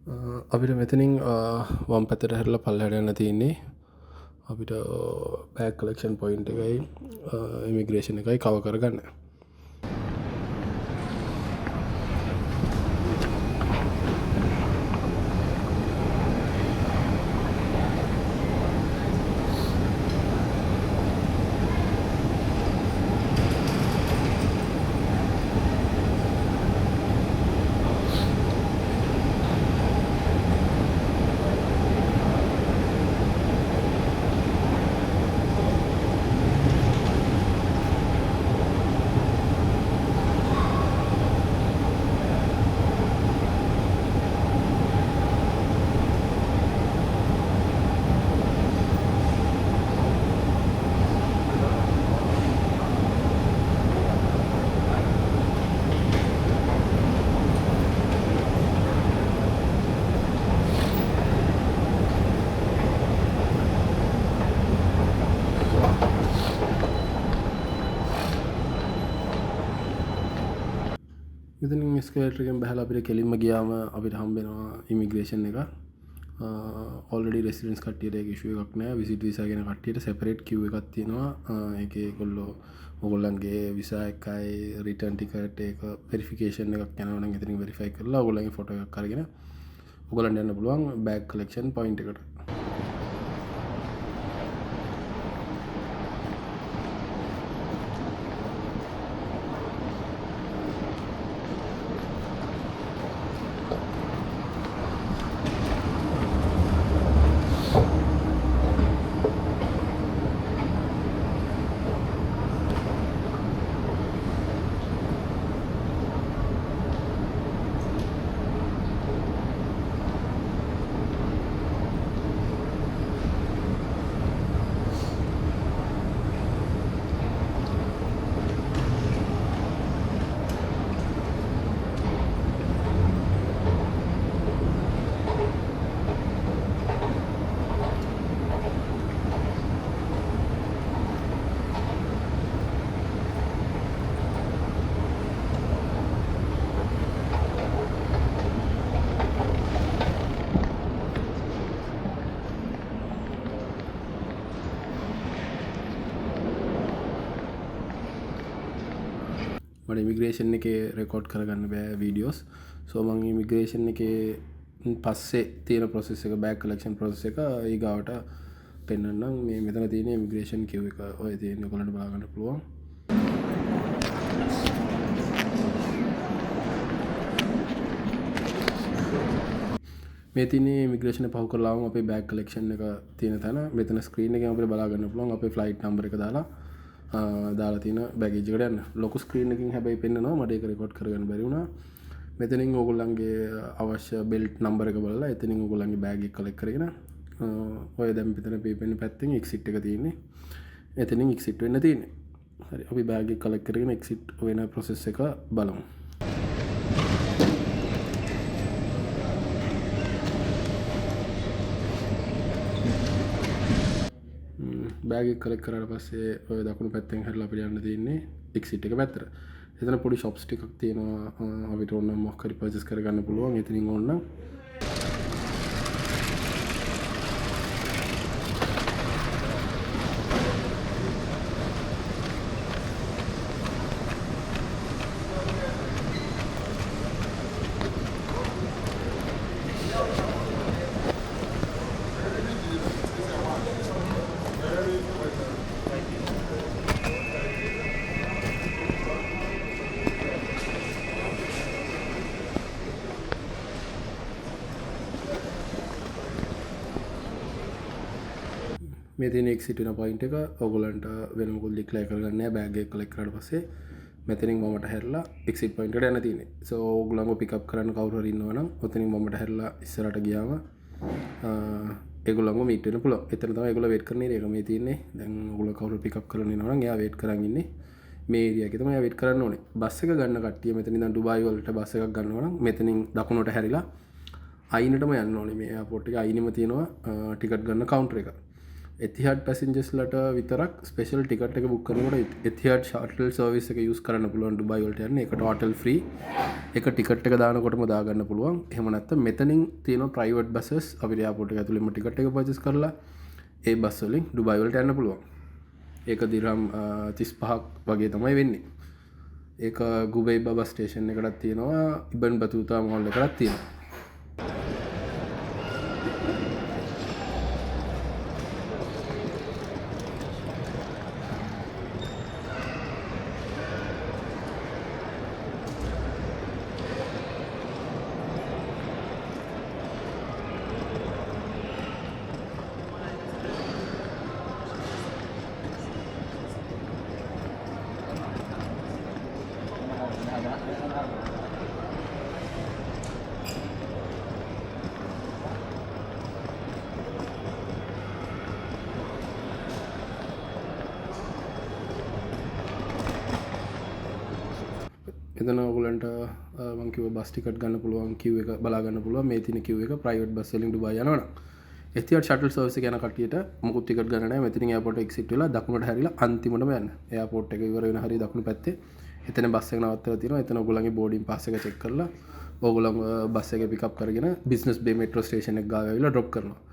අපිට මෙතනින් වම් පැත්තට හැරිලා පල්ලෙහාට යන්න තියෙන්නේ. අපිට බෑග් කලෙක්ෂන් පොයින්ට් එකයි ඉමිග්‍රේෂන් එකයි කවර් කරගන්න. මෙතනින් ස්කේලේටර් එකෙන් බහලා අපිට කෙලින්ම ගියාම අපිට හම්බෙනවා ඉමිග්‍රේෂන් එක. ඔල්රෙඩි රෙසිඩන්ස් කට්ටියට ඒක ඉෂුව එකක් නෑ. විසිට් වීසා ගෙන කට්ටියට සෙපරේට් කිව් එකක් තියෙනවා. ඒකේ ඒගොල්ලෝ ඔයගොල්ලන්ගේ වීසා එකයි රිටර්න් ටිකට් එක වෙරිෆිකේෂන් එකක් යනවා නම් එතනින් වෙරිෆයි කරලා ඔයගොල්ලන්ගේ ෆොටෝ එකක් අරගෙන ඔයගොල්ලන්ට යන්න පුළුවන් බෑග් කලෙක්ෂන් පොයින්ට් එකට. මට ඉමිග්‍රේෂන් එකේ රෙකෝඩ් කරගන්න බෑ වීඩියෝස්. සෝ මම ඉමිග්‍රේෂන් එකේ පස්සේ තියෙන ප්‍රොසෙස් එක බෑග් කලෙක්ෂන් ප්‍රොසෙස් එක ඊගාවට පෙන්වන්නම්. මේ මෙතන තියෙන ඉමිග්‍රේෂන් කිව් එක ඔය තියෙන ඔයගොල්ලන්ට බලා ගන්න පුළුවන්. මේ තියෙන්නේ ඉමිග්‍රේෂන් එක පහු කරලාම අපේ බෑග් කලෙක්ෂන් එක තියෙන තැන. මෙතන ස්ක්‍රීන් එකෙන් අපිට බලා ගන්න පුළුවන් අපේ ෆ්ලයිට් නම්බර් එක දාලා තියෙන බැගේජ් එකට යන්න. ලොකු ස්ක්‍රීන් එකකින් හැබැයි පෙන්නනවා. මට ඒක රෙකෝඩ් කරගන්න බැරි වුණා. මෙතනින් ඕගොල්ලන්ගේ අවශ්‍ය බෙල්ට් නම්බර් එක බලලා එතනින් ඕගොල්ලන්ගේ බෑග් එක කලෙක්ට් කරගෙන ඔය දැන් මෙතන පේපෙන පැත්තෙන් එක්සිට් එක තියෙන්නේ. එතනින් එක්සිට් වෙන්න තියෙන්නේ. හරි අපි බෑග් එක කලෙක්ට් කරගෙන එක්සිට් වෙන ප්‍රොසෙස් එක බලමු. බෑග් එක කලෙක්ට් කරාට පස්සේ ඔය දකුණු පැත්තෙන් හැරිලා අපිට යන්න තියෙන්නේ එක්සිට් එක පැත්තට. එතන පොඩි ෂොප්ස් ටිකක් තියෙනවා. අපිට ඕන නම් මොකක් හරි පර්චේස් කරගන්න පුළුවන්. එතනින් ඕන නම් මේ තියෙන එක්සිට් වෙන පොයින්ට් එක ඔයගොල්ලන්ට වෙන මොකුත් ඩික්ලෙයාර් කරගන්න නෑ. බෑග් එක කලෙක්ට් කරාට පස්සේ මෙතනින් මමට හැරිලා එක්සිට් පොයින්ට් එකට යන්න තියෙන්නේ. සෝ ඔයගොල්ලන්ව පිකප් කරන්න කවුරු හරි ඉන්නවා නම් ඔතනින් මමට හැරිලා ඉස්සරහට ගියාම ඒගොල්ලන්ව මීට් වෙන්න පුළුවන්. එතන තමයි ඒගොල්ලෝ වේට් කරන ඒරියා එක මේ තියෙන්නේ. දැන් ඔයගොල්ලෝ කවුරු පිකප් කරන්න එනවා නම් එයා වේට් කරන් ඉන්නේ. මේ ඒරියා එකේ තමයි එයා වේට් කරන්න ඕනේ. බස් එක ගන්න කට්ටිය මෙතන ඉඳන් ඩුබායි වලට බස් එකක් ගන්නවා නම් මෙතනින් දකුණට හැරිලා අයිනටම යන්න ඕනේ. මේ එයාපෝට් එකේ අයිනෙම තියෙනවා ටිකට් ගන්න කවුන්ටර් එක. එතිහාඩ් පැසෙන්ජර්ස්ලට විතරක් ස්පෙෂල් ටිකට් එක බුක් කරනකොට එතිහාඩ් ෂටල් සර්විස් එක යූස් කරන්න පුළුවන් ඩුබායි වලට යන්න. ඒකට හෝටල් ෆ්‍රී. ඒක ටිකට් එක දානකොටම දාගන්න පුළුවන්. එහෙම නැත්නම් මෙතනින් තියෙන ප්‍රයිවට් බසස් අපිට එයාපෝට් එක ඇතුළෙම ටිකට් එක පර්චේස් කරලා ඒ බස් වලින් ඩුබායි වලට යන්න පුළුවන්. ඒක දිරහම් 35ක් වගේ තමයි වෙන්නේ. ඒක ගුබෙයිබා බස් ස්ටේෂන් එකටත් තියෙනවා, ඉබන් බතුතා මෝල් එකටත් තියෙනවා. එතන ඔයගලන්ට මම කිව්ව බස් ටිකට් ගන්න පුළුවන්, queue එක බලා ගන්න පුළුවන්. මේ තියෙන queue එක ප්‍රයිවට් බස් වලින් ඩුබායි යනවනම්. එතිහාඩ් ෂටල් සර්විස් එක යන කට්ටියට මොකුත් ටිකට් ගන්න නැහැ. මෙතනින් එයාපෝට් එක්සිට් වෙලා දකුණට හැරිලා අන්තිමටම යන්න. එයාපෝට් එක ඉවර වෙන හරිය දකුණු පැත්තේ එතන බස් එක නවත්තලා තියෙනවා. එතන ඔයගොල්ලන්ගේ බෝඩින් පාස් එක චෙක් කරලා ඕගොල්ලෝ බස් එක පිකප් කරගෙන බිස්නස් බේ මෙට්‍රෝ ස්ටේෂන් එක ගාව ඇවිල්ලා ඩ්‍රොප් කරනවා.